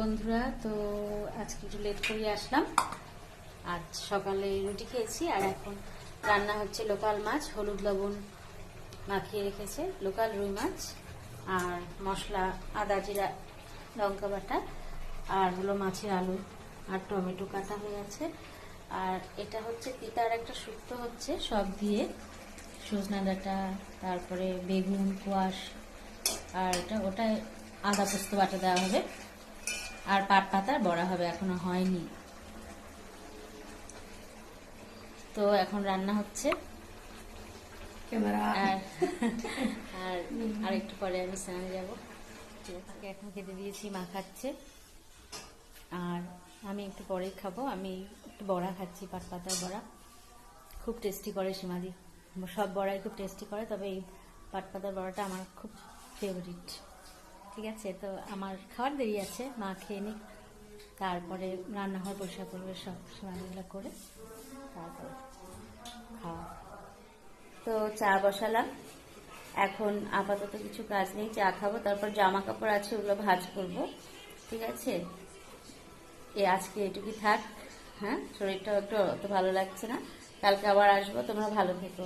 বন্ধুরা, তো আজকে একটু লেট করে আসলাম। আজ সকালে রুটি খেয়েছি আর এখন রান্না হচ্ছে লোকাল মাছ, হলুদ লবণ মাখিয়ে রেখেছে, লোকাল রুই মাছ আর মশলা আদা জিরা লঙ্কা বাটা আর হলো মাছের আলু আর টমেটো কাটা হয়ে আছে। আর এটা হচ্ছে তিতার একটা শুক্তো হচ্ছে, সব দিয়ে সজনা ডাঁটা, তারপরে বেগুন কোয়াশ আর ওটা আদা পোস্ত বাটা দেওয়া হবে আর পাট পাতার বড়া হবে, এখনো হয়নি। তো এখন রান্না হচ্ছে আর আর একটু পরে আমি স্নানে যাবো। এখন খেতে দিয়েছি, মা খাচ্ছে আর আমি একটু পরেই খাবো। আমি একটু বড়া খাচ্ছি, পাট পাতার বড়া খুব টেস্টি করে সীমাদি। সব বড়াই খুব টেস্টি করে, তবে এই পাট পাতার বড়াটা আমার খুব ফেভারিট। ঠিক আছে, তো আমার খাওয়ার দেরি আছে, মা খেয়ে নিক, তারপরে রান্নাঘর পরিষ্কার করবে, সব সীমাদিগুলো করে তারপরে খাওয়া। তো চা বসালাম, এখন আপাতত কিছু কাজ নেই, চা খাবো, তারপর জামা কাপড় আছে ওগুলো ভাঁজ করব। ঠিক আছে, আজকে এটুকুই থাক। হ্যাঁ, শরীরটাও একটু অত ভালো লাগছে না, কালকে আবার আসবো, তোমরা ভালো থেকো।